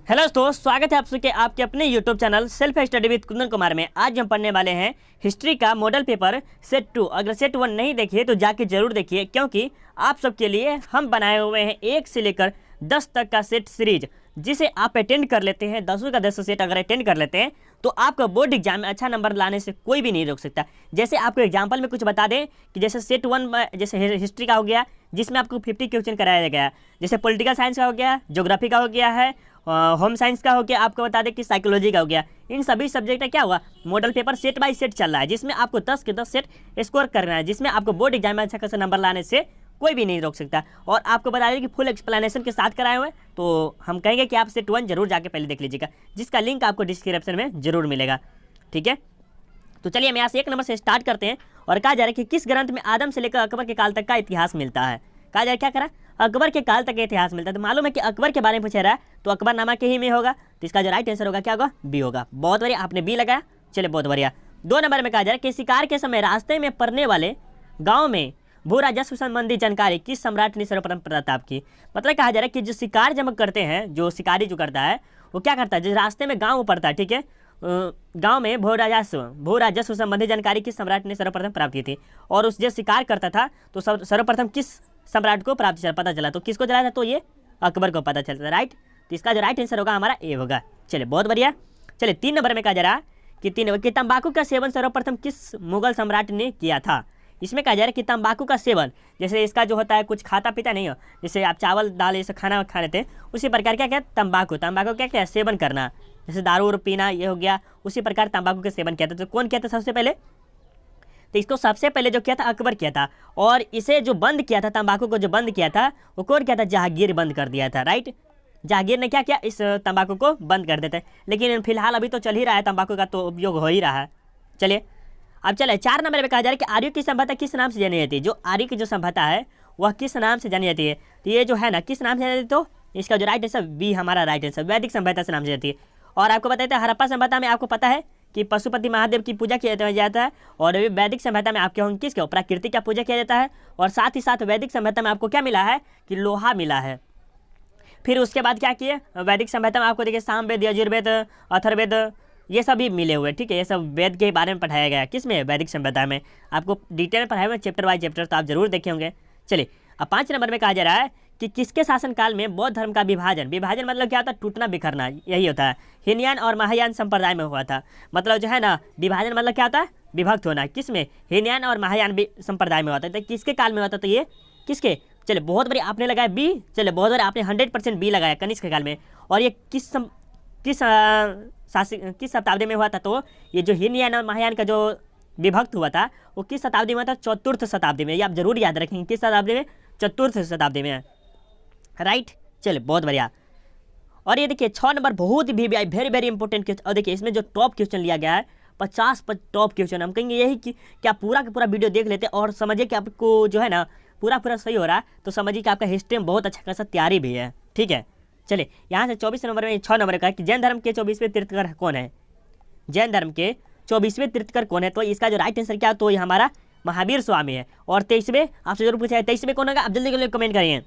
Hello दोस्तों, स्वागत है आप सबके आपके अपने YouTube channel self study with Kundan Kumar में। आज हम पढ़ने वाले हैं हिस्ट्री का मॉडल पेपर सेट 2। अगर सेट 1 नहीं देखिए तो जाके जरूर देखिए, क्योंकि आप सबके लिए हम बनाए हुए हैं 1 से लेकर 10 तक का सेट सीरीज, जिसे आप अटेंड कर लेते हैं। 10 का 10 सेट अगर अटेंड कर लेते हैं तो आपका बोर्ड एग्जाम में अच्छा नंबर लाने से कोई भी नहीं रोक सकता। जैसे आपको एग्जाम्पल में कुछ बता दें कि जैसे सेट 1 जैसे हिस्ट्री का हो गया, जिसमें आपको 50 क्वेश्चन कराया गया। जैसे पॉलिटिकल साइंस का हो गया, ज्योग्राफी का हो गया है, होम साइंस का हो गया, आपको बता दें कि साइकोलॉजी का हो गया। इन सभी सब्जेक्ट का क्या हुआ, model paper set by set चल रहा है, जिसमें आपको 10 के 10 सेट स्कोर करना है, जिसमें आपको बोर्ड एग्जाम में अच्छा खासा नंबर लाने से कोई भी नहीं रोक सकता। और आपको बता दें कि फुल एक्सप्लेनेशन के साथ कराए हुए, तो हम कहेंगे कि आप सेट 1 जरूर जाके पहले देख लीजिएगा, जिसका लिंक आपको डिस्क्रिप्शन में जरूर मिलेगा। ठीक है, तो चलिए हम यहाँ से 1 नंबर से स्टार्ट करते हैं। और कहा जा रहा है कि किस ग्रंथ में आदम से लेकर अकबर के काल तक का इतिहास मिलता है। कहा जा रहा है क्या करा, अकबर के काल तक का इतिहास मिलता है। तो मालूम है कि अकबर के बारे में पूछा रहा है, तो अकबरनामा के ही में होगा, तो इसका जो राइट आंसर होगा क्या होगा, बी होगा। बहुत बढ़िया, आपने बी लगाया, चलिए बहुत बढ़िया। 2 नंबर में कहा जा रहा है कि शिकार के समय रास्ते में पड़ने वाले गाँव में भू राजस्व संबंधी जानकारी किस सम्राट ने सर्वप्रथम प्रताप की। मतलब कहा जा रहा है कि जो शिकार जब करते हैं, जो शिकारी जो करता है वो क्या करता है, जिस रास्ते में गाँव पड़ता है, ठीक है, गांव में भू राजस्व संबंधी जानकारी किस सम्राट ने सर्वप्रथम प्राप्त की थी। और उस जो शिकार करता था तो सर्वप्रथम किस सम्राट को पता चला, तो किसको चला था, तो ये अकबर को पता चलता था। राइट, तो इसका जो राइट आंसर होगा हमारा ए होगा। चलिए बहुत बढ़िया। चलिए 3 नंबर में कहा जा रहा कि तंबाकू का सेवन सर्वप्रथम किस मुगल सम्राट ने किया था। इसमें कहा जा रहा है कि तंबाकू का सेवन, जैसे इसका जो होता है कुछ खाता पीता नहीं हो, जैसे आप चावल दाल ये सब खाना खा लेते हैं, उसी प्रकार क्या तंबाकू क्या सेवन करना, जैसे दारू पीना ये हो गया, उसी प्रकार तंबाकू का सेवन किया था। तो कौन किया था सबसे पहले, तो इसको सबसे पहले जो किया था अकबर किया था। और इसे जो बंद किया था, तंबाकू को जो बंद किया था, वो कौन किया था, जहांगीर बंद कर दिया था। राइट, जहांगीर ने क्या किया, इस तंबाकू को बंद कर देते हैं। लेकिन फिलहाल अभी तो चल ही रहा है, तंबाकू का तो उपयोग हो ही रहा है। चलिए अब चले 4 नंबर में कहा जा रहा है कि आर्यों की सभ्यता किस नाम से जानी जाती है। जो आर्य की जो सभ्यता है वह किस नाम से जानी जाती है, तो ये जो है ना किस नाम से जानी जाती है, तो इसका जो राइट आंसर बी हमारा राइट आंसर, वैदिक सभ्यता से नाम से जाती है। और आपको बताते हैं हड़प्पा सभ्यता में आपको पता है कि पशुपति महादेव की पूजा किया जाता है। और वैदिक सभ्यता में आपके किसके प्रकृति का पूजा किया जाता है। और साथ ही साथ वैदिक सभ्यता में आपको क्या मिला है कि लोहा मिला है। फिर उसके बाद क्या किए, वैदिक सभ्यता में आपको देखिए सामवेद, यजुर्वेद, अथर्ववेद ये सभी मिले हुए। ठीक है, ये सब वेद के बारे में पढ़ाया गया, किसमें, वैदिक सभ्यता में। आपको डिटेल में पढ़ाया हुआ चैप्टर बाय चैप्टर, तो आप जरूर देखे होंगे। चलिए अब 5 नंबर में कहा जा रहा है कि किसके शासनकाल में बौद्ध धर्म का विभाजन मतलब क्या होता है, टूटना बिखरना, यही होता है। हीनयान और महायान संप्रदाय में हुआ था। मतलब जो है ना विभाजन मतलब क्या होता है, विभक्त होना। किसमें, हीनयान और महायान संप्रदाय में होता है। तो किसके काल में होता है, तो ये किसके, चलिए बहुत बड़ी आपने लगाया बी, चलिए बहुत बड़ी आपने 100% बी लगाया, कनिष्क के काल में। और ये किस शताब्दी में हुआ था, तो ये जो हीनयान और महायान का जो विभक्त हुआ था वो किस शताब्दी में था, 4th शताब्दी में। ये आप जरूर याद रखेंगे, किस शताब्दी में, 4th शताब्दी में। राइट, चलिए बहुत बढ़िया। और ये देखिए 6 नंबर बहुत ही वेरी वेरी इंपॉर्टेंट क्वेश्चन। और देखिए इसमें जो टॉप क्वेश्चन लिया गया है 50 पर टॉप क्वेश्चन, हम कहेंगे यही कि क्या पूरा का पूरा वीडियो देख लेते और समझिए कि आपको जो है ना पूरा सही हो रहा है, तो समझिए कि आपका हिस्ट्री में बहुत अच्छा खासा तैयारी भी है। ठीक है, चलिए यहाँ से 24 नंबर में 6 नंबर का कि जैन धर्म के 24वें तीर्थकर कौन है। जैन धर्म के 24वें तीर्थकर कौन है, तो इसका जो राइट आंसर क्या, तो ये हमारा महावीर स्वामी है। और 23वें आपसे जरूर पूछा है 23वें कौन होगा, आप जल्दी जल्दी कमेंट करिए।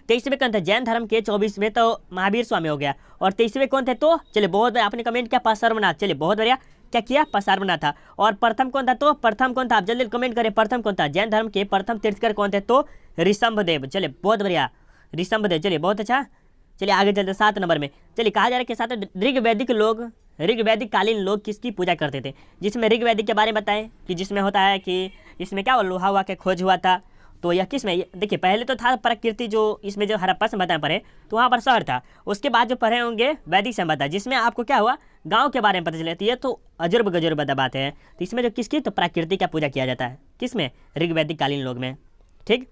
23वें कौन था, जैन धर्म के 24वें तो महावीर स्वामी हो गया। और 23वें कौन थे, तो चलिए बहुत बढ़िया आपने कमेंट किया पार्श्वनाथ, चलिए बहुत बढ़िया क्या किया, पार्श्वनाथ था। और प्रथम कौन था, तो प्रथम कौन था, आप जल्दी कमेंट करें, प्रथम कौन था, जैन धर्म के प्रथम तीर्थकर कौन थे, तो ऋषभदेव। चलिए बहुत बढ़िया, ऋषभदेव, चलिए बहुत अच्छा। चलिए आगे चलते 7 नंबर में। चलिए कहा जा रहा है कि 7 ऋग्वैदिक कालीन लोग किसकी पूजा करते थे। जिसमें ऋग्वैदिक के बारे में बताएं कि जिसमें होता है कि इसमें क्या लोहा हुआ के खोज हुआ था, तो यह किस में, देखिए पहले तो था प्रकृति, जो इसमें जो हड़प्पा सभ्यता पढ़े तो वहाँ पर शहर था। उसके बाद जो पढ़े होंगे वैदिक सभ्यता, जिसमें आपको क्या हुआ गाँव के बारे में पता चलती है। तो अजुर्ब गजुर्ब बातें हैं, तो इसमें जो किसकी, तो प्रकृति का पूजा किया जाता है, किसमें, ऋग्वैदिक कालीन लोग में। ठीक,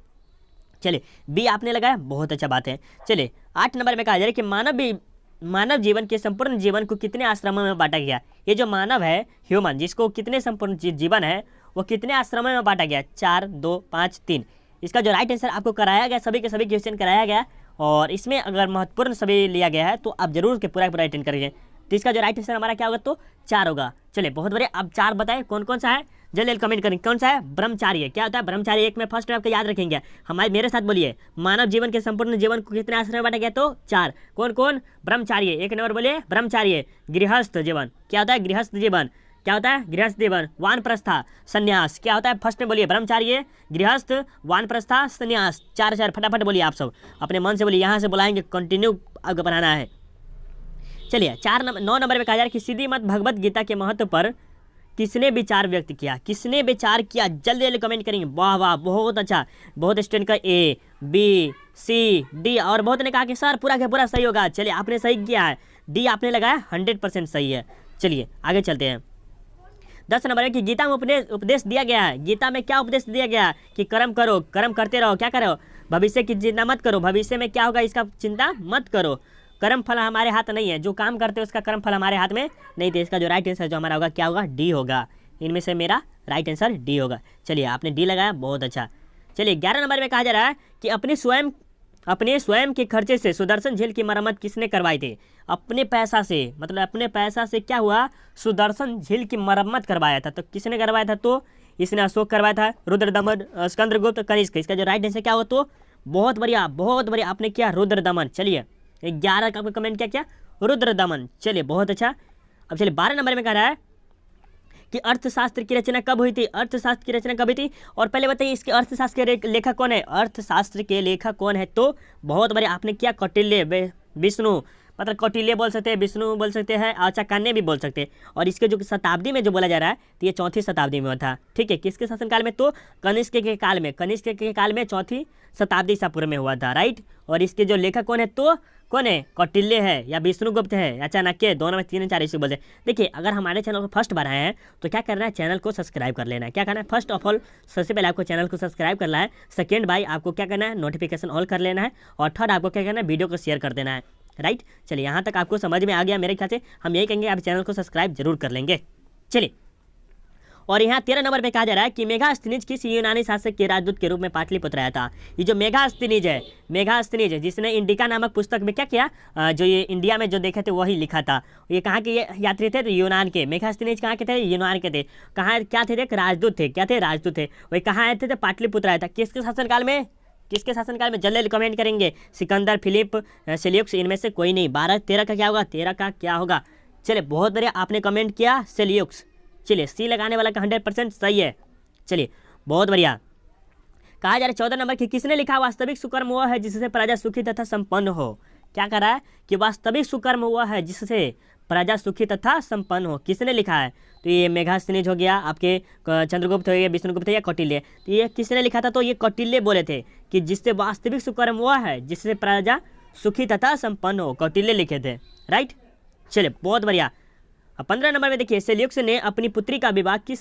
चलिए बी आपने लगाया, बहुत अच्छा बात है। चलिए 8 नंबर में कहा जा रहा है कि मानव जीवन के संपूर्ण जीवन को कितने आश्रमों में बांटा गया। ये जो मानव है, ह्यूमन, जिसको कितने संपूर्ण जीवन है वो कितने आश्रमों में बांटा गया, 4, 2, 5, 3। इसका जो राइट आंसर आपको कराया गया, सभी के सभी क्वेश्चन कराया गया। और इसमें अगर महत्वपूर्ण सभी लिया गया है तो आप जरूर के पूरा अटेंड करिए। तो इसका जो राइट आंसर हमारा क्या होगा, तो 4 होगा। चलिए बहुत बढ़िया, अब 4 बताएं कौन कौन सा है, जल्दी कमेंट करेंगे। कौन सा है? ब्रह्मचार्य। क्या होता है ब्रह्मचार्य? एक में फर्स्ट में आपको याद रखेंगे, हमारे मेरे साथ बोलिए। मानव जीवन के संपूर्ण जीवन को कितने आश्रम में बांटा गया? तो 4। कौन कौन? ब्रह्मचार्य। एक नंबर बोलिए ब्रह्मचार्य। गृहस्थ जीवन। क्या होता है? गृहस्थ जीवन। क्या होता है? गृहस्थ जीवन। वानप्रस्था, संन्यास। क्या होता है? फर्स्ट में बोलिए ब्रह्मचार्य, गृहस्थ, वानप्रस्था, संन्यास। 4 फटाफट बोलिए, आप सब अपने मन से बोलिए, यहाँ से बुलाएंगे, कंटिन्यू आपको बनाना है। चलिए 9 नंबर में कहा जा रहा है कि श्रीमद् भगवत गीता के महत्व पर किसने विचार व्यक्त किया? किसने विचार किया? जल्दी जल्दी कमेंट करेंगे। वाह वाह, बहुत अच्छा। बहुत स्टूडेंट का A, B, C, D और बहुत ने कहा कि सर पूरा का पूरा सही होगा। चलिए आपने सही किया है, D आपने लगाया 100% सही है। चलिए आगे चलते हैं। 10 नंबर है कि गीता में उपदेश दिया गया है। गीता में क्या उपदेश दिया गया है? कि कर्म करो, कर्म करते रहो। क्या करो? भविष्य की चिंता मत करो, भविष्य में क्या होगा इसका चिंता मत करो। कर्म फल हमारे हाथ नहीं है, जो काम करते हैं उसका कर्म फल हमारे हाथ में नहीं थे। इसका जो राइट आंसर जो हमारा होगा क्या होगा? D होगा। इनमें से मेरा राइट आंसर D होगा। चलिए आपने D लगाया, बहुत अच्छा। चलिए 11 नंबर में कहा जा रहा है कि अपने स्वयं के खर्चे से सुदर्शन झील की मरम्मत किसने करवाई थी? अपने पैसा से, मतलब अपने पैसा से क्या हुआ? सुदर्शन झील की मरम्मत करवाया था। तो किसने करवाया था? तो इसने अशोक करवाया था, रुद्रदमन, स्कंदगुप्त, कनिष्क। इसका जो राइट आंसर क्या हुआ? तो बहुत बढ़िया, बहुत बढ़िया, आपने किया रुद्रदमन। चलिए 11 का कमेंट क्या? रुद्रदमन। चलिए बहुत अच्छा। अब चलिए 12 नंबर में कह रहा है कि अर्थशास्त्र की रचना कब हुई थी? अर्थशास्त्र की रचना कब हुई थी? और पहले बताइए इसके अर्थशास्त्र के लेखक कौन है? अर्थशास्त्र के लेखक कौन है? तो बहुत बढ़िया, आपने किया कौटिल्य, विष्णु, मतलब कौटिल्य बोल सकते हैं, विष्णु बोल सकते हैं, चाणक्य भी बोल सकते हैं। और इसके जो शताब्दी में जो बोला जा रहा है तो ये 4वीं शताब्दी में हुआ था। ठीक है, किसके शासनकाल में? तो कनिष्क के काल में, कनिष्क के काल में 4वीं शताब्दी ईसा पूर्व में हुआ था। राइट। और इसके जो लेखक कौन है? तो कौन है? कौटिल्य है या विष्णुगुप्त है या चाणक्य, दोनों में 3 4 इसी बोलते हैं। देखिए अगर हमारे चैनल को फर्स्ट बार आए हैं तो क्या करना है? चैनल को सब्सक्राइब कर लेना है। क्या करना है? फर्स्ट ऑफ ऑल सबसे पहले आपको चैनल को सब्सक्राइब करना है। सेकेंड बाई आपको क्या करना है? नोटिफिकेशन ऑल कर लेना है। और थर्ड आपको क्या करना है? वीडियो को शेयर कर देना है। राइट। चलिए यहाँ तक आपको समझ में आ गया मेरे ख्याल से। हम यही कहेंगे आप चैनल को सब्सक्राइब जरूर कर लेंगे। चलिए और यहाँ 13 नंबर पे कहा जा रहा है कि मेगास्थनीज किस यूनानी शासक के राजदूत के रूप में पाटलिपुत्र आया था? ये जो मेगास्थनीज है, जिसने इंडिका नामक पुस्तक में क्या किया? जो ये इंडिया में जो देखे थे वही लिखा था। ये कहाँ के ये यात्री थे? तो यूनान के। मेगास्थनीज कहाँ के थे? यूनान के थे। कहाँ क्या थे? एक राजदूत थे। क्या थे? राजदूत थे। वही कहाँ आए थे? तो पाटलिपुत्र आया था। किसके शासनकाल में? किसके शासनकाल में? जल्दी कमेंट करेंगे। सिकंदर, फिलिप, सेल्यूकस, इनमें से कोई नहीं। 12 13 का क्या होगा? 13 का क्या होगा? चलिए बहुत बढ़िया, आपने कमेंट किया सेल्यूकस। चलिए C लगाने वाला का 100% सही है। चलिए बहुत बढ़िया। कहा जा रहा है 14 नंबर की किसने लिखा? वास्तविक सुकर्म हुआ है जिससे प्रजा सुखी तथा संपन्न हो। क्या कह रहा है? कि वास्तविक सुकर्म हुआ है जिससे प्रजा सुखी तथा संपन्न हो। किसने लिखा है? तो ये मेगास्थनीज हो गया, आपके चंद्रगुप्त हो गया, विष्णुगुप्त है या कौटिल्य। तो ये किसने लिखा था? तो ये कौटिल्य बोले थे कि जिससे वास्तविक सुकर्म हुआ है जिससे प्रजा सुखी तथा संपन्न हो। कौटिल्य लिखे थे। राइट। चलिए बहुत बढ़िया। 15 नंबर में देखिए सेल्यूकस ने अपनी पुत्री का विवाह किस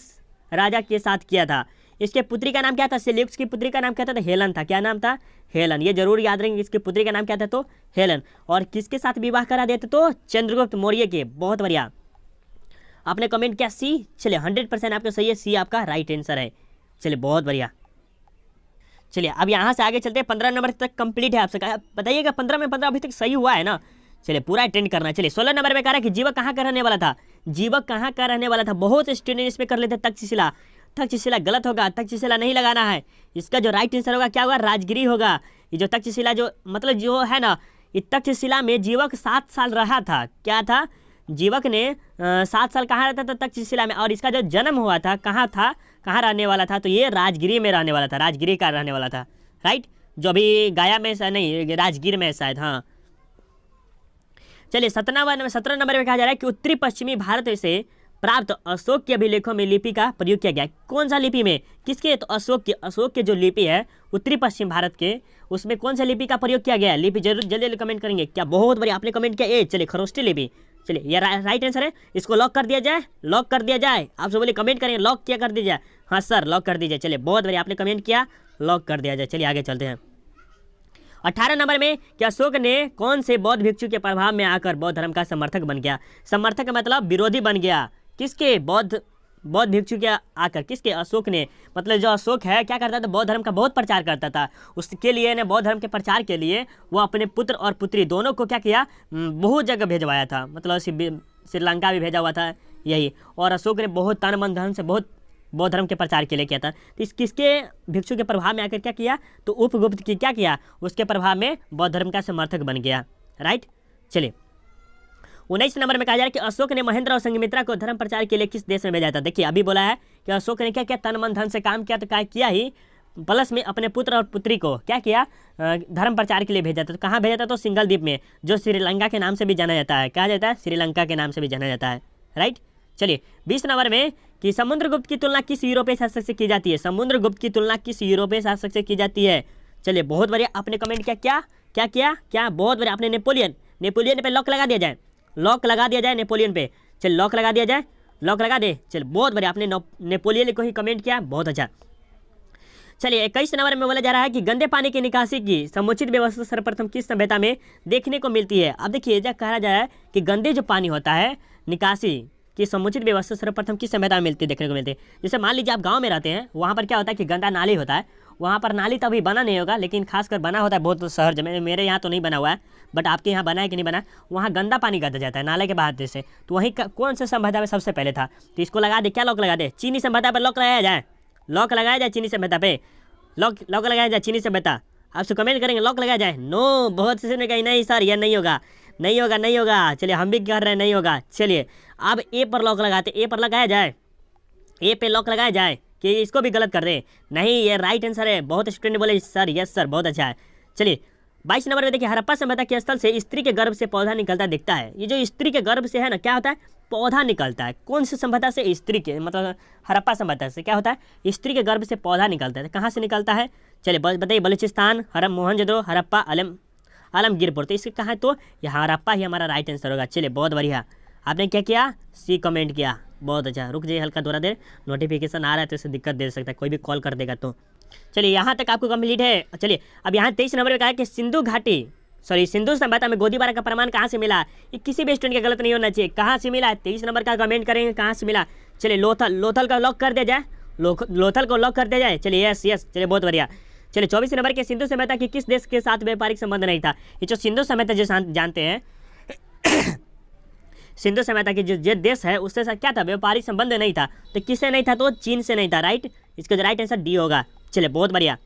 राजा के साथ किया था? इसके पुत्री का नाम क्या था? सेल्यूकस की पुत्री का नाम क्या था? तो हेलन था। क्या नाम था? हेलन। ये जरूर याद रखेंगे, इसकी पुत्री का नाम क्या था? तो हेलन। और किसके साथ विवाह करा दिया था? तो चंद्रगुप्त मौर्य के। बहुत बढ़िया, आपने कमेंट किया C। चलिए 100% आपका सही है, C आपका राइट आंसर है। चलिए बहुत बढ़िया। चलिए अब यहाँ से आगे चलते हैं। 15 नंबर तक कंप्लीट है। आपसे बताइएगा 15 में 15 अभी तक सही हुआ है ना? चलिए पूरा अटेंड करना। चलिए 16 नंबर में कह रहा है कि जीवक कहाँ का रहने वाला था? जीवक कहाँ का रहने वाला था? बहुत स्टूडेंट इसमें कर लेते तक्षशिला। तक्षशिला गलत होगा, तक्षशिला नहीं लगाना है। इसका जो राइट आंसर होगा क्या होगा? राजगिरी होगा। ये जो तक्षशिला जो मतलब जो है ना, ये तक्षशिला में जीवक 7 साल रहा था। क्या था? जीवक ने 7 साल कहाँ रहता था? तक्षशिला में। और इसका जो जन्म हुआ था कहाँ था? कहाँ रहने वाला था? तो ये राजगिरी में रहने वाला था। राजगिरी का रहने वाला था। राइट। जो अभी गया में नहीं, राजगीर में शायद। हाँ चलिए 17 नंबर में कहा जा रहा है कि उत्तरी पश्चिमी भारत से प्राप्त अशोक के अभिलेखों में लिपि का प्रयोग किया गया। कौन सा लिपि में? किसके? तो अशोक के जो लिपि है उत्तरी पश्चिम भारत के, उसमें कौन सा लिपि का प्रयोग किया गया है? लिपि जरूर जल्दी कमेंट करेंगे। क्या बहुत बढ़िया, आपने कमेंट किया A। चलिए खरोष्ठी लिपि। चलिए ये राइट आंसर है। इसको लॉक कर दिया जाए, लॉक कर दिया जाए। आप सब बोलिए कमेंट करेंगे लॉक क्या कर दिया जाए? हाँ सर लॉक कर दीजिए। चलिए बहुत बढ़िया, आपने कमेंट किया, लॉक कर दिया जाए। चलिए आगे चलते हैं। 18 नंबर में कि अशोक ने कौन से बौद्ध भिक्षु के प्रभाव में आकर बौद्ध धर्म का समर्थक बन गया? समर्थक मतलब विरोधी बन गया। किसके? बौद्ध भिक्षु के आकर। किसके? अशोक ने। मतलब जो अशोक है क्या करता था? बौद्ध धर्म का बहुत प्रचार करता था। उसके लिए ने बौद्ध धर्म के प्रचार के लिए वो अपने पुत्र और पुत्री दोनों को क्या किया? बहुत जगह भेजवाया था। मतलब श्रीलंका भी भेजा हुआ था यही। और अशोक ने बहुत तन मन धन से बहुत बौद्ध धर्म के प्रचार के लिए किया था। तो इस किसके भिक्षु के प्रभाव में आकर क्या किया, तो उपगुप्त की क्या किया, उसके प्रभाव में बौद्ध धर्म का समर्थक बन गया, राइट। चलिए 19 नंबर में कहा जा रहा है कि अशोक ने महेंद्र और संघमित्रा को धर्म प्रचार के लिए किस देश में भेजा था। देखिए अभी बोला है कि अशोक ने क्या किया, तन मन धन से काम किया, तो क्या किया ही प्लस में अपने पुत्र और पुत्री को क्या किया, धर्म प्रचार के लिए भेजा था। तो कहाँ भेजा था, तो सिंघल द्वीप में, जो श्रीलंका के नाम से भी जाना जाता है, कहा जाता है श्रीलंका के नाम से भी जाना जाता है, राइट। चलिए 20 नंबर में कि समुद्रगुप्त की तुलना किस यूरोपीय शासक से की जाती है, समुद्रगुप्त की तुलना किस यूरोपीय शासक से की जाती है। चलिए बहुत बढ़िया, आपने कमेंट क्या, बहुत बढ़िया, आपने नेपोलियन पे लॉक लगा दिया जाए, लॉक लगा दिया जाए नेपोलियन पे। चल लॉक लगा दिया जाए, लॉक लगा दे। चल बहुत बढ़िया, आपने नेपोलियन को ही कमेंट किया, बहुत अच्छा। चलिए 21 नंबर में बोला जा रहा है कि गंदे पानी की निकासी की समुचित व्यवस्था सर्वप्रथम किस सभ्यता में देखने को मिलती है। अब देखिए जब कहा जा रहा है कि गंदे जो पानी होता है निकासी की समुचित व्यवस्था सर्वप्रथम किस सभ्यता में मिलती देखने को मिलती है। जैसे मान लीजिए आप गाँव में रहते हैं, वहाँ पर क्या होता है कि गंदा नाली होता है, वहाँ पर नाली तो अभी बना नहीं होगा, लेकिन खासकर बना होता है बहुत शहर में, मेरे यहाँ तो नहीं बना हुआ है, बट आपके यहाँ बना है कि नहीं बना, वहाँ गंदा पानी गादा जाता है नाले के बहाव से। तो वहीं कौन सा सभ्यता में सबसे पहले था, तो इसको लगा दे, क्या लॉक लगा दे, चीनी सभ्यता पर लॉक लगाया जाए, लॉक लगाया जाए चीनी सभ्यता पे, लॉक लगाया जाए चीनी सभ्यता। आपसे कमेंट करेंगे लॉक लगाया जाए, नो, बहुत से ने कहा नहीं सर यह नहीं होगा, नहीं होगा, नहीं होगा। चलिए हम भी कर रहे हैं नहीं होगा। चलिए अब ए पर लॉक लगाते, ए पर लगाया जाए, ए पे लॉक लगाया जाए कि इसको भी गलत कर दे, नहीं ये राइट आंसर है। बहुत स्टूडेंट बोले सर यस सर, बहुत अच्छा है। चलिए 22 नंबर में देखिए हड़प्पा सभ्यता के स्थल से स्त्री के गर्भ से पौधा निकलता दिखता है। ये जो स्त्री के गर्भ से है ना, क्या होता है, पौधा निकलता है। कौन सी सभ्यता से, स्त्री के, मतलब हड़प्पा सभ्यता से क्या होता है, स्त्री के गर्भ से पौधा निकलता है। कहाँ से निकलता है, चलिए बताइए, बलूचिस्तान, मोहनजोदड़ो, हड़प्पा, आलमगीरपुर। तो इसके कहाँ है, तो यहाँ हड़प्पा ही हमारा राइट आंसर होगा। चलिए बहुत बढ़िया, आपने क्या किया, सी कमेंट किया, बहुत अच्छा। रुक जाइए हल्का थोड़ा देर, नोटिफिकेशन आ रहा है तो इससे दिक्कत दे सकता है, कोई भी कॉल कर देगा तो। चलिए यहाँ तक आपको कंप्लीट है। चलिए अब यहाँ 23 नंबर में कहा है कि सिंधु सभ्यता में गोदीबारा का प्रमाण कहाँ से मिला। ये किसी भी स्टूडेंट का गलत नहीं होना चाहिए, कहाँ से मिला, 23 नंबर का कमेंट करेंगे कहाँ से मिला। चलिए लोथल का लॉक कर दिया जाए, लोथल को लॉक कर दिया जाए। चलिए यस, चलिए बहुत बढ़िया। चलिए 24 नंबर के सिंधु सभ्यता की किस देश के साथ व्यापारिक संबंध नहीं था। ये जो सिंधु सभ्यता जो जानते हैं सिंधु सभ्यता की जो देश है उससे साथ क्या था, व्यापारिक संबंध नहीं था। तो किससे नहीं था, तो चीन से नहीं था, राइट। इसका जो राइट आंसर डी होगा। चलिए बहुत बढ़िया।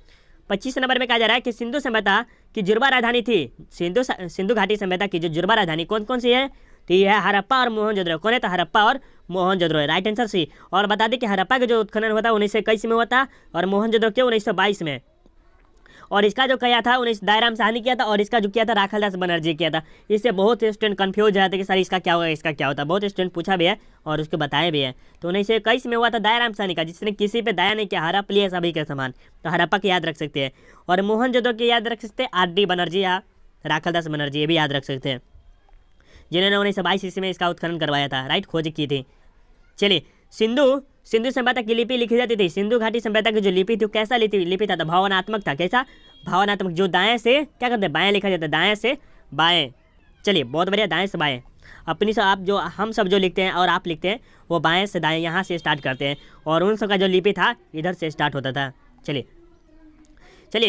25 नंबर में कहा जा रहा है कि सिंधु सभ्यता की जुड़वा राजधानी थी, सिंधु घाटी सभ्यता की जो जुड़वा राजधानी कौन कौन सी है, तो ये है हड़प्पा और मोहनजोदड़ो। कौन है, तो हड़प्पा और मोहनजोदड़ो, राइट आंसर सी। और बता दें कि हड़प्पा का जो उत्खनन हुआ था 1921 में हुआ था, और मोहनजोदड़ो के 1922 में। और इसका जो किया था दयाराम साहनी किया था, और इसका जो किया था राखालदास बनर्जी किया था। इससे बहुत स्टूडेंट कन्फ्यूज रहते कि सर इसका क्या होगा, इसका क्या होता है। बहुत स्टूडेंट पूछा भी है और उसको बताया भी है। तो 1921 में हुआ था दयाराम साहनी का, जिसने किसी पे दया नहीं किया, हड़प लिया सभी के समान। तो हड़प्पा की याद रख सकते हैं। और मोहनजोदड़ो की याद रख सकते हैं आर.डी. बनर्जी या राखालदास बनर्जी, ये भी याद रख सकते हैं, जिन्होंने 1922 ईस्वी में इसका उत्खनन करवाया था, राइट, खोज की थी। चलिए सिंधु सभ्यता की लिपि लिखी जाती थी। सिंधु घाटी सभ्यता की जो लिपि थी वो कैसा लिपि था, तो भावनात्मक था। कैसा, भावनात्मक, जो दाएं से क्या करते हैं, बाएं लिखा जाता है, दाएं से बाएं। चलिए बहुत बढ़िया, दाएं से बाएं। अपनी सब आप जो हम सब जो लिखते हैं और आप लिखते हैं वो बाएं से दाएं यहाँ से स्टार्ट करते हैं, और उन सब का जो लिपि था इधर से स्टार्ट होता था। चलिए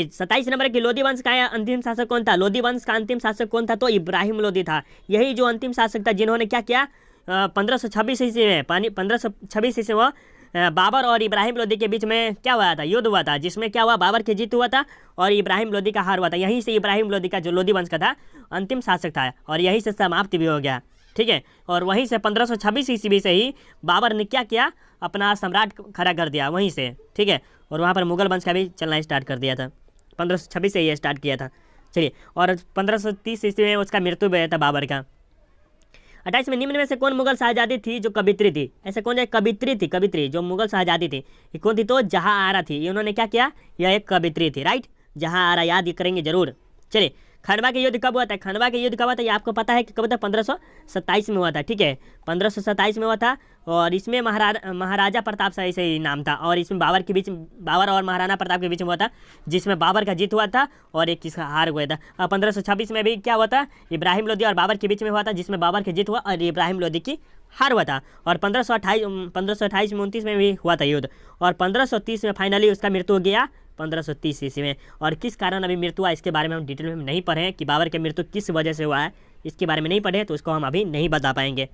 27 नंबर की लोधी वंश का अंतिम शासक कौन था। लोधी वंश का अंतिम शासक कौन था, तो इब्राहिम लोधी था। यही जो अंतिम शासक था जिन्होंने क्या किया, 1526 ईस्वी में 1526 ईस्वी में बाबर और इब्राहिम लोधी के बीच में क्या हुआ था, युद्ध हुआ था, जिसमें क्या हुआ, बाबर की जीत हुआ था और इब्राहिम लोधी का हार हुआ था। यहीं से इब्राहिम लोधी का जो लोधी वंश का था अंतिम शासक था, और यहीं से समाप्ति भी हो गया, ठीक है। और वहीं से 1526 ईस्वी से ही बाबर ने क्या किया, अपना सम्राट खड़ा कर दिया वहीं से, ठीक है। और वहाँ पर मुगल वंश का भी चलना स्टार्ट कर दिया था, 1526 से ही स्टार्ट किया था। चलिए, और 1530 ईस्वी में उसका मृत्यु भी हुआ था बाबर का। 28 में निम्न में से कौन मुगल शहजादी थी जो कवित्री थी। ऐसे कौन है, कवित्री जो मुगल शहजादी थी, ये कौन थी, तो जहाँ आरा थी। इन्होंने क्या किया, यह एक कवित्री थी, राइट, जहाँ आरा, याद करेंगे जरूर। चलिए खंडवा के युद्ध कब हुआ था, खंडवा के युद्ध कब हुआ था, ये आपको पता है कि कब था, 1527 में हुआ था, ठीक है, 1527 में हुआ था। और इसमें महाराजा प्रताप शाही से ही नाम था, और इसमें बाबर और महाराणा प्रताप के बीच में हुआ था, जिसमें बाबर का जीत हुआ था और एक किसका हार हुआ था। और 1526 में भी क्या हुआ था, इब्राहिम लोधी और बाबर के बीच में हुआ था, जिसमें बाबर की जीत हुआ और इब्राहिम लोधी की हार हुआ था। और 1528 में 29 में भी हुआ था युद्ध, और 1530 में फाइनली उसका मृत्यु हो गया 1530 ईस्वी में। और किस कारण अभी मृत्यु हुआ इसके बारे में हम डिटेल में नहीं पढ़े हैं कि बाबर के मृत्यु किस वजह से हुआ है, इसके बारे में नहीं पढ़े, तो उसको हम अभी नहीं बता पाएंगे।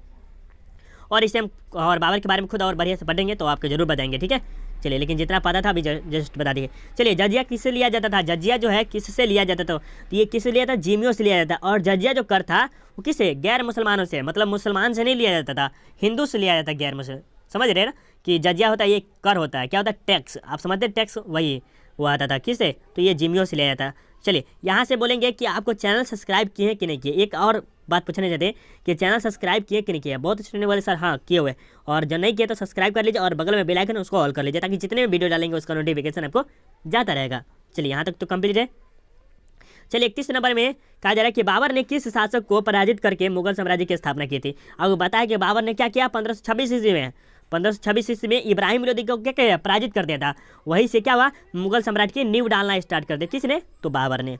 और इसे हम और बाबर के बारे में खुद और बढ़िया से पढ़ेंगे तो आपको जरूर बताएंगे, ठीक है। चलिए, लेकिन जितना पता था अभी जस्ट बता दिए। चलिए, जजिया किससे लिया जाता था? जजिया जो है किससे लिया जाता था? तो ये किससे लिया था? जिमियों से लिया जाता था। और जजिया जो कर था वो किससे? गैर मुसलमानों से, मतलब मुसलमान से नहीं लिया जाता था, हिंदू से लिया जाता, गैर मुसलमान। समझ रहे हैं ना कि जजिया होता है ये कर होता है, क्या होता है? टैक्स। आप समझते हैं टैक्स, वही वो आता था किससे? तो ये जिमियों से लिया जाता है। चलिए, यहाँ से बोलेंगे कि आपको चैनल सब्सक्राइब किए हैं कि नहीं किए। एक और बात पूछने चाहते हैं कि चैनल सब्सक्राइब किए कि नहीं किए। बहुत स्टूडेंट वाले सर हाँ किए हुए, और जो नहीं किए तो सब्सक्राइब कर लीजिए और बगल में बेल आइकन उसको ऑल कर लीजिए, ताकि जितने भी वीडियो डालेंगे उसका नोटिफिकेशन आपको जाता रहेगा। चलिए, यहाँ तक तो कंप्लीट है। चलिए, 31 नंबर में कहा जा रहा है कि बाबर ने किस शासक को पराजित करके मुगल साम्राज्य की स्थापना की थी? अब बताया कि बाबर ने क्या किया 1526 ईस्वी में। 1526 ईस्वी में इब्राहिम लोदी को क्या किया? पराजित कर दिया था। वहीं से क्या हुआ? मुगल साम्राज्य की नींव डालना स्टार्ट कर दिया। किसने? तो बाबर ने,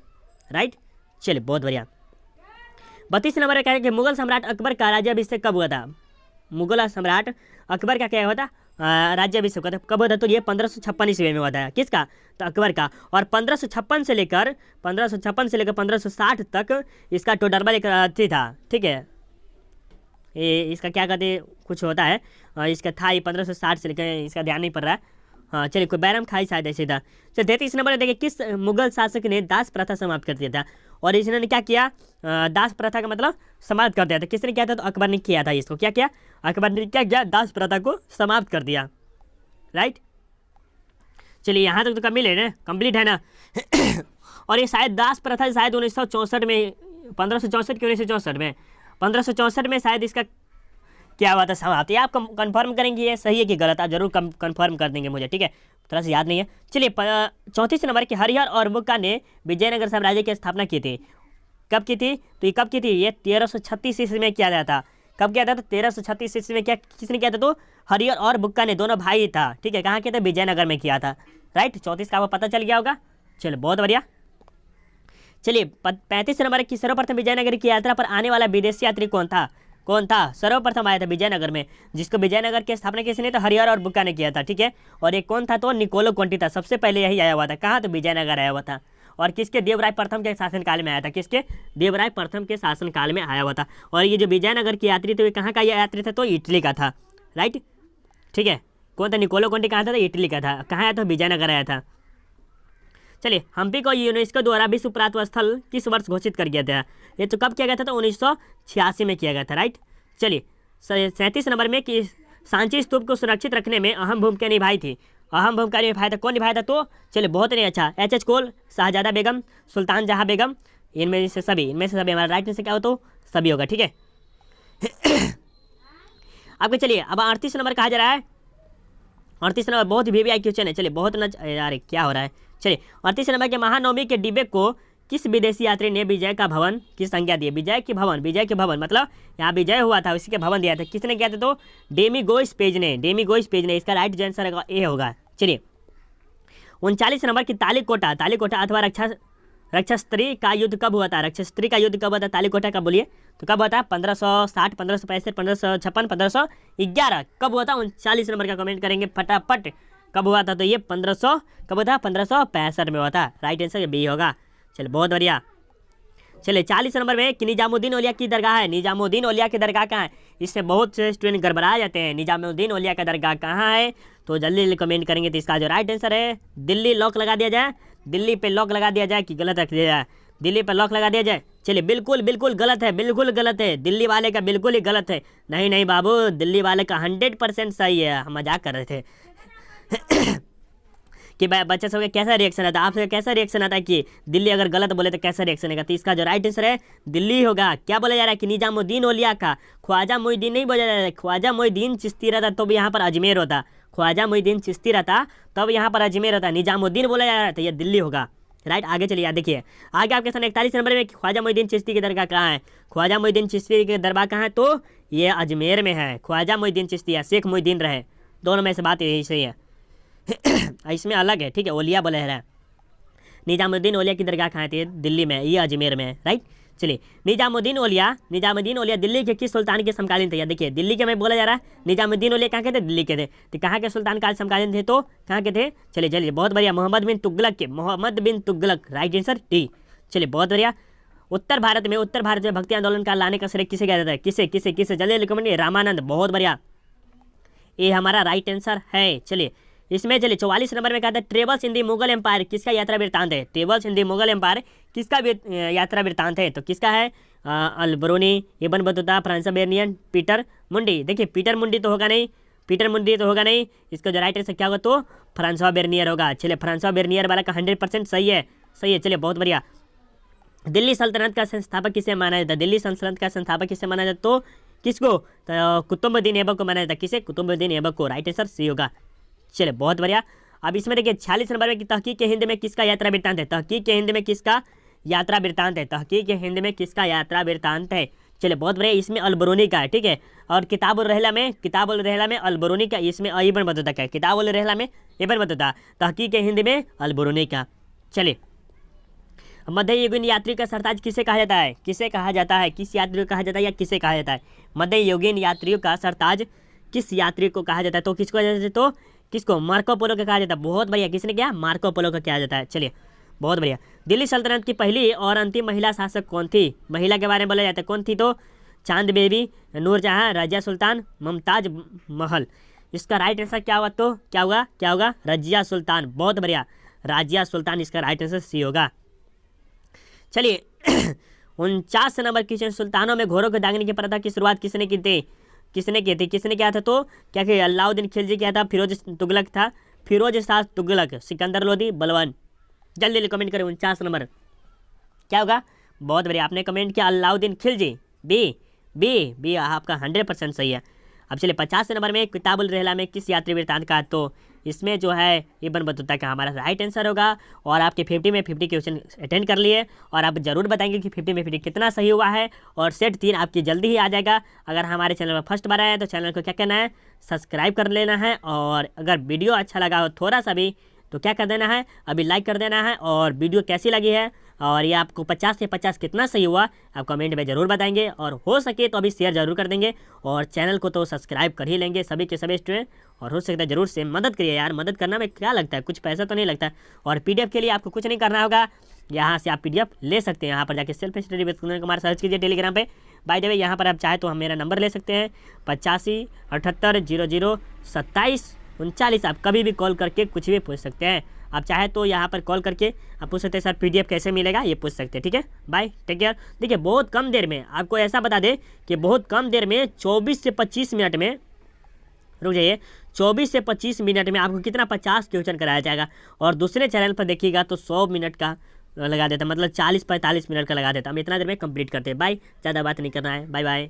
राइट। चलिए, बहुत बढ़िया। 32 नंबर में कह रहे हैं कि मुगल सम्राट अकबर का राज्याभिषेक कब हुआ था? मुगल सम्राट अकबर का क्या हुआ था? राज्याभिषेक हुआ था। कब हुआ था? तो ये 1556 ईस्वी में हुआ था। किसका? तो अकबर का। और 1556 से लेकर 1560 तक इसका टोडरमल एक अथी था, ठीक है। ये इसका क्या कहते कुछ होता है, इसका था ये 1560 से लेकर, इसका ध्यान नहीं पड़ रहा है। हाँ, चलिए, कोई बैरम खाई शायद ऐसे था। चलिए, 33 नंबर देखिए, किस मुगल शासक ने दास प्रथा समाप्त कर दिया था? और इसने क्या किया? दास प्रथा का मतलब समाप्त कर दिया था। किसने किया था? तो अकबर ने किया था। इसको क्या किया? अकबर ने क्या किया? दास प्रथा को समाप्त कर दिया, राइट। चलिए, यहाँ तक तो कंप्लीट है ना। और ये शायद दास प्रथा शायद 1964 में, 1564 की 1964 में, 1564 में शायद इसका क्या हुआ था? समाप्त। ये आप कंफर्म करेंगे ये सही है कि गलत, आप जरूर कंफर्म कर देंगे मुझे, ठीक है। थोड़ा सा याद नहीं है। चलिए, 34 नंबर के हरिहर और बुक्का ने विजयनगर साम्राज्य की स्थापना की थी। कब की थी? तो ये कब की थी? ये 1336 ईस्वी में किया गया था। कब किया था? तो 1336 ईस्वी में। क्या किसने किया था? तो हरिहर और बुक्का ने, दोनों भाई था, ठीक है। कहाँ किया था? विजयनगर में किया था, राइट। 34 का आपको पता चल गया होगा। चलो, बहुत बढ़िया। चलिए, 35 नंबर की सर्वप्रथम विजयनगर की यात्रा पर आने वाला विदेशी यात्री कौन था? सर्वप्रथम आया था विजयनगर में, जिसको विजयनगर की स्थापना किसने? तो हरिहर और बुक्का ने किया था, ठीक है। और एक कौन था? तो निकोलो कोंटी था। सबसे पहले यही आया हुआ था। कहाँ? तो विजयनगर आया हुआ था। और किसके? देवराय प्रथम के शासनकाल में आया था। किसके? देवराय प्रथम के शासनकाल में आया हुआ था। और ये जो विजयनगर की यात्री थे, कहाँ का यात्री था? तो इटली का था, राइट, ठीक है। कौन था? निकोलो कोंटी कहाँ था? तो इटली का था। कहाँ आया था? विजयनगर आया था। चलिए, हम्पी को यूनेस्को द्वारा विश्व पुरातत्व स्थल किस वर्ष घोषित कर दिया था? ये तो कब किया गया था? तो 1986 में किया गया था, राइट। चलिए, 37 नंबर में कि सांची स्तूप को सुरक्षित रखने में अहम भूमिका निभाई थी। अहम भूमिका निभाया था, कौन निभाया था? तो चलिए, बहुत नहीं अच्छा, एच कोल, शाहजादा बेगम, सुल्तान जहाँ बेगम, इनमें से सभी हमारा राइट में से क्या हो? तो सभी होगा, ठीक है। आपके चलिए, अब 38 नंबर कहा जा रहा है। 38 नंबर बहुत ही वीवीआई क्वेश्चन है। चलिए, बहुत यार क्या हो रहा है। चलिए, 38 नंबर के महानवमी के डिब्बे को किस विदेशी यात्री ने विजय का भवन की संज्ञा दी? विजय के भवन मतलब यहाँ विजय हुआ था, उसी के भवन दिया था। किसने किया था? तो डेमिगोस पेज ने। इसका राइट आंसर ए होगा। चलिए, 39 नंबर की तालीकोटा अथवा रक्षास्त्री का युद्ध कब हुआ था? रक्षास्त्री का युद्ध कब हुआ था? तालीकोटा का बोलिए, तो कब हुआ था? 1560, 1565, 1556, 1511 कब हुआ था? 39 नंबर का कमेंट करेंगे फटाफट। कब हुआ था? तो ये 1500 कब हुआ था? 1565 में हुआ था। राइट आंसर बी होगा। चलिए, बहुत बढ़िया। चलिए, 40 नंबर में कि निजामुद्दीन औलिया की दरगाह है। निजामुद्दीन औलिया की दरगाह कहाँ है? इससे बहुत से स्टूडेंट गड़बड़ा जाते हैं। निजामुद्दीन औलिया का दरगाह कहाँ है? तो जल्दी जल्दी कमेंट करेंगे। तो इसका जो राइट आंसर है, दिल्ली लॉक लगा दिया जाए। दिल्ली पे लॉक लगा दिया जाए कि गलत रख दिया जाए? दिल्ली पे लॉक लगा दिया जाए। चलिए, बिल्कुल गलत है, बिल्कुल गलत है। दिल्ली वाले का बिल्कुल ही गलत है। नहीं बाबू, दिल्ली वाले का 100% सही है। हम मजाक कर रहे थे। कि बच्चे सब कैसा रिएक्शन आता है? आपसे कैसा रिएक्शन आता है कि दिल्ली अगर गलत बोले तो कैसा रिएक्शन आएगा? तो इसका जो राइट आंसर है दिल्ली होगा। क्या बोला जा रहा है कि निजामुद्दीन औलिया का, ख्वाजा मोइनुद्दीन नहीं बोला जा रहा है, ख्वाजा मोइनुद्दीन चिश्ती रहता तो भी यहाँ पर अजमेर होता। ख्वाजा मोइनुद्दीन चिश्ती रहता तब यहाँ पर अजमेर होता। निजामुद्दीन बोला जा रहा है तो ये दिल्ली होगा, राइट। आगे चलिए, देखिए आगे आपके सामने 41 नंबर में ख्वाजा मोइनुद्दीन चिश्ती की दरगाह कहाँ है? ख्वाजा मोइनुद्दीन चिश्ती की दरगाह कहाँ है? तो ये अजमेर में है। ख्वाजा मोइनुद्दीन चिश्ती या शेख मोइनुद्दीन रहे, दोनों में से बात यही सही है। इसमें अलग है, ठीक है। ओलिया बोले रहा है। निजामुद्दीन औलिया की दरगाह कहाँ थी? दिल्ली में, ये अजमेर में है, राइट। चलिए, निजामुद्दीन औलिया दिल्ली के किस सुल्तान के समकालीन थे? या देखिए, दिल्ली के में बोला जा रहा है। निजामुद्दीन औलिया कहाँ के थे? दिल्ली के थे। तो कहाँ के सुल्तान काल समकालीन थे? तो कहाँ के थे? चलिए, बहुत बढ़िया, मोहम्मद बिन तुगलक, राइट आंसर डी। चलिए, बहुत बढ़िया। उत्तर भारत में भक्ति आंदोलन का लाने का श्रेय किसे किया जाता है? किसे किसे किसे जल्दी जल्दी कमेंट, रामानंद, बहुत बढ़िया, ये हमारा राइट आंसर है। चलिए इसमें चलिए 44 नंबर में कहता है travels in the Mughal empire किसका यात्रा वृत्तांत है? Travels in the Mughal empire किसका यात्रा वृत्तांत है? तो किसका है? Al-Biruni, Ibn Batuta, Francis Bernier, Peter Mundy. देखिए पीटर मुंडी तो होगा नहीं, पीटर मुंडी तो होगा नहीं, इसका जो राइट आंसर क्या होगा? तो फ्रांसिस बेर्नियर होगा। चलिए फ्रांसिस बेर्नियर वाला का 100% सही है, सही है। चलिए बहुत बढ़िया। दिल्ली सल्तनत का संस्थापक किसे माना जाता है? दिल्ली सल्तनत का संस्थापक किसे माना जाता है? तो किसको? तो कुतुबुद्दीन ऐबक को माना जाता है। किसे? कुतुबुद्दीन ऐबक को। राइट आंसर सी होगा। चलिए बहुत बढ़िया। अब इसमें देखिए 46 नंबर में कि तहकीक हिंद में किसका यात्रा वृत्तांत है? तहकीक हिंद में किसका यात्रा वृत्तांत है? तहकीक हिंद में किसका यात्रा वृत्तांत है? चलिए बहुत बढ़िया, इसमें अल-बरूनी का है, ठीक है। और किताबुल रहला में अल-बरूनी का, इसमें इब्न बतूता का है। किताबुल रहला में इब्न बतूता, तहकीक हिंद में अल-बरूनी का। चलिए मध्ययुगीन यात्री का सरताज किसे कहा जाता है? किसे कहा जाता है? किस यात्री को कहा जाता है या किसे कहा जाता है? मध्ययुगीन यात्रियों का सरताज किस यात्री को कहा जाता है? तो किसको कहा जाता है? तो किसको? मार्को पोलो का कहा जाता है। बहुत बढ़िया, किसने किया? मार्को पोलो का कहा जाता है। चलिए बहुत बढ़िया। दिल्ली सल्तनत की पहली और अंतिम महिला शासक कौन थी? महिला के बारे में बोला जाता है, कौन थी? तो चांद बेबी, नूरजहां, रजिया सुल्तान, मुमताज महल। इसका राइट आंसर क्या होगा? तो क्या होगा? क्या होगा? रजिया सुल्तान। बहुत बढ़िया, रजिया सुल्तान इसका राइट आंसर सी होगा। चलिए 49 नंबर क्वेश्चन, सुल्तानों में घोड़ों को दागने की प्रथा की शुरुआत किसने की थी? किसने की थी? किसने किया था? तो क्या कि अलाउद्दीन खिलजी किया था, फिरोज तुगलक था, फिरोज शाह तुगलक, सिकंदर लोदी, बलवान। जल्दी कमेंट करें 49 नंबर क्या होगा? बहुत बढ़िया, आपने कमेंट किया Alauddin Khilji. B B B आपका 100% सही है। अब चलिए 50 नंबर में किताबुल रहला में किस यात्री वृत्तांत का? तो इसमें जो है इब्न बतूता का हमारा राइट आंसर होगा। और आपके 50 में 50 क्वेश्चन अटेंड कर लिए, और आप जरूर बताएंगे कि 50 में 50 कितना सही हुआ है। और सेट 3 आपकी जल्दी ही आ जाएगा। अगर हमारे चैनल पर फर्स्ट बार आया है तो चैनल को क्या करना है? सब्सक्राइब कर लेना है। और अगर वीडियो अच्छा लगा हो थोड़ा सा भी तो क्या कर देना है? अभी लाइक कर देना है। और वीडियो कैसी लगी है और ये आपको 50 से 50 कितना सही हुआ आप कमेंट में ज़रूर बताएंगे। और हो सके तो अभी शेयर जरूर कर देंगे, और चैनल को तो सब्सक्राइब कर ही लेंगे सभी के सभी स्टूडेंट। और हो सकता है जरूर से मदद करिए यार, मदद करना में क्या लगता है, कुछ पैसा तो नहीं लगता। और PDF के लिए आपको कुछ नहीं करना होगा, यहाँ से आप PDF ले सकते हैं। यहाँ पर जाके self study with Kundan Kumar search कीजिए टेलीग्राम पे। बाय द वे यहाँ पर आप चाहे तो हम मेरा नंबर ले सकते हैं 85 78 00 27 39। आप कभी भी कॉल करके कुछ भी पूछ सकते हैं। आप चाहे तो यहाँ पर कॉल करके आप पूछ सकते हैं सर PDF कैसे मिलेगा, ये पूछ सकते हैं। ठीक है, बाय, टेक केयर। देखिए बहुत कम देर में आपको ऐसा बता दें कि बहुत कम देर में 24 से 25 मिनट में, रुक जाइए, 24 से 25 मिनट में आपको कितना 50 क्वेश्चन कराया जाएगा। और दूसरे चैनल पर देखिएगा तो 100 मिनट का लगा देता, मतलब 40-45 मिनट का लगा देता। हम इतना देर में कंप्लीट करते हैं। बाय, ज़्यादा बात नहीं करना है। Bye bye.